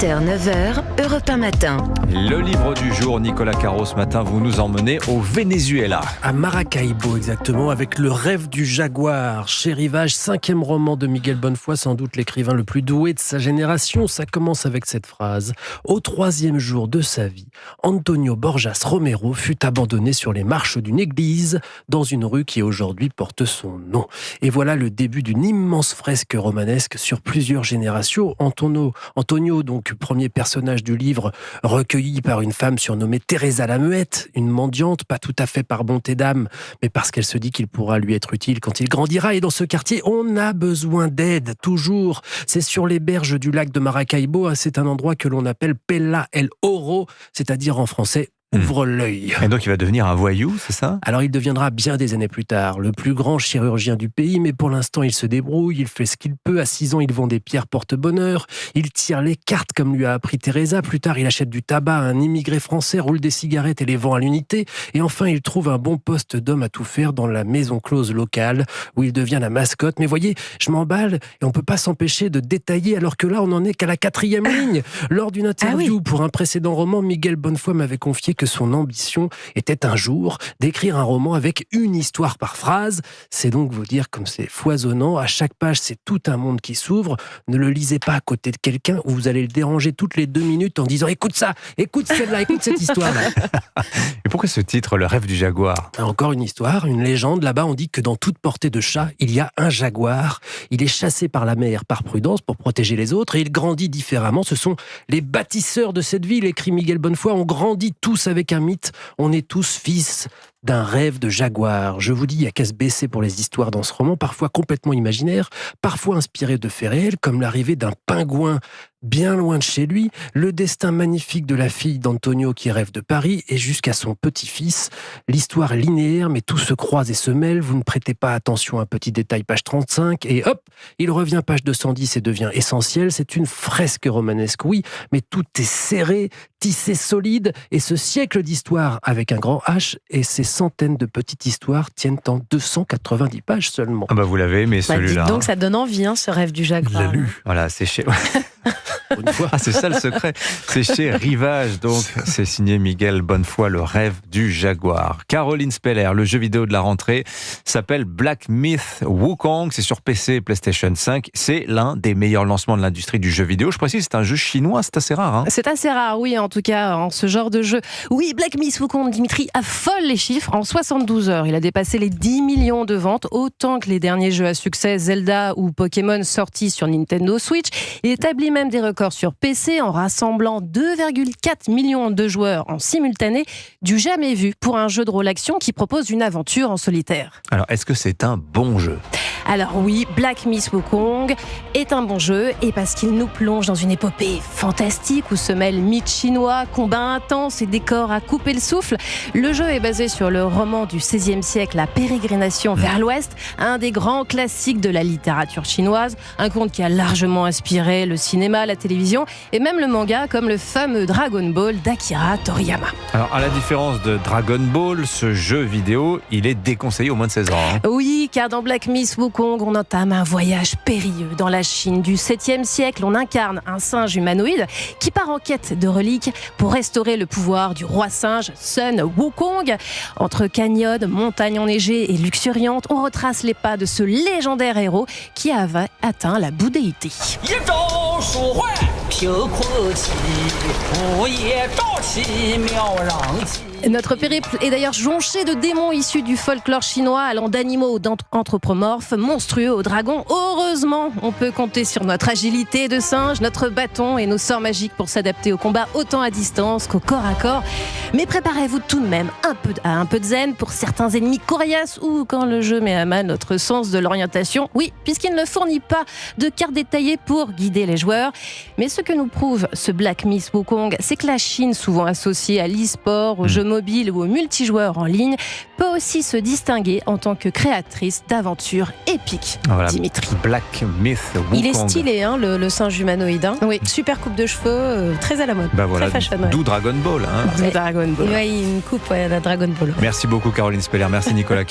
9h, Europe 1 matin. Le livre du jour, Nicolas Caro, ce matin, vous nous emmenez au Venezuela. À Maracaibo, exactement, avec Le rêve du jaguar. Chez Rivage, 5e roman de Miguel Bonnefoy, sans doute l'écrivain le plus doué de sa génération. Ça commence avec cette phrase. Au 3e jour de sa vie, Antonio Borjas Romero fut abandonné sur les marches d'une église dans une rue qui aujourd'hui porte son nom. Et voilà le début d'une immense fresque romanesque sur plusieurs générations. Antonio, donc premier personnage du livre, recueilli par une femme surnommée Teresa la Muette, une mendiante, pas tout à fait par bonté d'âme, mais parce qu'elle se dit qu'il pourra lui être utile quand il grandira. Et dans ce quartier, on a besoin d'aide, toujours. C'est sur les berges du lac de Maracaibo, c'est un endroit que l'on appelle Pela el Oro, c'est-à-dire en français ouvre l'œil. Et donc il va devenir un voyou, c'est ça ? Alors il deviendra bien des années plus tard le plus grand chirurgien du pays, mais pour l'instant il se débrouille, il fait ce qu'il peut. À 6 ans, il vend des pierres porte-bonheur, il tire les cartes comme lui a appris Teresa. Plus tard, il achète du tabac à un immigré français, roule des cigarettes et les vend à l'unité. Et enfin, il trouve un bon poste d'homme à tout faire dans la maison close locale, où il devient la mascotte. Mais voyez, je m'emballe et on peut pas s'empêcher de détailler, alors que là, on en est qu'à la 4e ligne. Lors d'une interview pour un précédent roman, Miguel Bonnefoy m'avait confié que son ambition était un jour d'écrire un roman avec une histoire par phrase. C'est donc vous dire comme c'est foisonnant. À chaque page, c'est tout un monde qui s'ouvre. Ne le lisez pas à côté de quelqu'un où vous allez le déranger toutes les 2 minutes en disant « Écoute ça, écoute celle-là, écoute cette histoire-là. » Et pourquoi ce titre, Le rêve du jaguar ? Encore une histoire, une légende. Là-bas, on dit que dans toute portée de chat, il y a un jaguar. Il est chassé par la mère par prudence pour protéger les autres et il grandit différemment. Ce sont les bâtisseurs de cette ville, écrit Miguel Bonnefoy. On grandit tous avec un mythe. On est tous fils d'un rêve de jaguar. Je vous dis, il n'y a qu'à se baisser pour les histoires dans ce roman, parfois complètement imaginaires, parfois inspirées de faits réels, comme l'arrivée d'un pingouin bien loin de chez lui, le destin magnifique de la fille d'Antonio qui rêve de Paris, et jusqu'à son petit-fils. L'histoire est linéaire, mais tout se croise et se mêle. Vous ne prêtez pas attention à un petit détail, page 35, et hop, il revient page 210 et devient essentiel. C'est une fresque romanesque, oui, mais tout est serré, tissé solide, et ce siècle d'histoire avec un grand H, et ces centaines de petites histoires tiennent en 290 pages seulement. Ah bah vous l'avez aimé celui-là. Donc ça donne envie, ce rêve du jaguar. Il l'a lu. Voilà, c'est chez... Une fois. Ah, c'est ça le secret. C'est chez Rivage, donc c'est signé Miguel Bonnefoy, Le rêve du jaguar. Caroline Speller, le jeu vidéo de la rentrée s'appelle Black Myth Wukong. C'est sur PC et PlayStation 5. C'est l'un des meilleurs lancements de l'industrie du jeu vidéo. Je précise, c'est un jeu chinois, c'est assez rare. C'est assez rare, oui, en tout cas, en ce genre de jeu. Oui, Black Myth Wukong, Dimitri affole les chiffres. En 72 heures, il a dépassé les 10 millions de ventes, autant que les derniers jeux à succès Zelda ou Pokémon sortis sur Nintendo Switch. Il établit même des records sur PC en rassemblant 2,4 millions de joueurs en simultané, du jamais vu pour un jeu de rôle-action qui propose une aventure en solitaire. Alors, est-ce que c'est un bon jeu ? Alors oui, Black Myth Wukong est un bon jeu, et parce qu'il nous plonge dans une épopée fantastique où se mêlent mythes chinois, combats intenses et décors à couper le souffle. Le jeu est basé sur le roman du XVIe siècle, La Pérégrination vers l'Ouest, un des grands classiques de la littérature chinoise, un conte qui a largement inspiré le cinéma, la télévision et même le manga, comme le fameux Dragon Ball d'Akira Toriyama. Alors, à la différence de Dragon Ball, ce jeu vidéo, il est déconseillé aux moins de 16 ans. Oui, car dans Black Myth Wukong, on entame un voyage périlleux dans la Chine du 7e siècle. On incarne un singe humanoïde qui part en quête de reliques pour restaurer le pouvoir du roi singe Sun Wukong. Entre canyons, montagnes enneigées et luxuriantes, on retrace les pas de ce légendaire héros qui avait atteint la bouddhéité. Notre périple est d'ailleurs jonché de démons issus du folklore chinois, allant d'animaux anthropomorphes, monstrueux aux dragons. Heureusement, on peut compter sur notre agilité de singe, notre bâton et nos sorts magiques pour s'adapter au combat autant à distance qu'au corps à corps. Mais préparez-vous tout de même à un peu de zen pour certains ennemis coriaces ou quand le jeu met à mal notre sens de l'orientation. Oui, puisqu'il ne fournit pas de cartes détaillées pour guider les joueurs. Mais ce que nous prouve ce Black Myth Wukong, c'est que la Chine, souvent associée à l'e-sport, aux jeux mobiles ou aux multijoueurs en ligne, peut aussi se distinguer en tant que créatrice d'aventures épiques. Voilà, Dimitri. Black Myth Wukong. Il est stylé, le singe humanoïde. Oui. Super coupe de cheveux, très à la mode. Bah voilà, très fashion. d'où Dragon Ball. Le Dragon Ball. Ouais, une coupe à la Dragon Ball. Merci beaucoup Caroline Speller, merci Nicolas.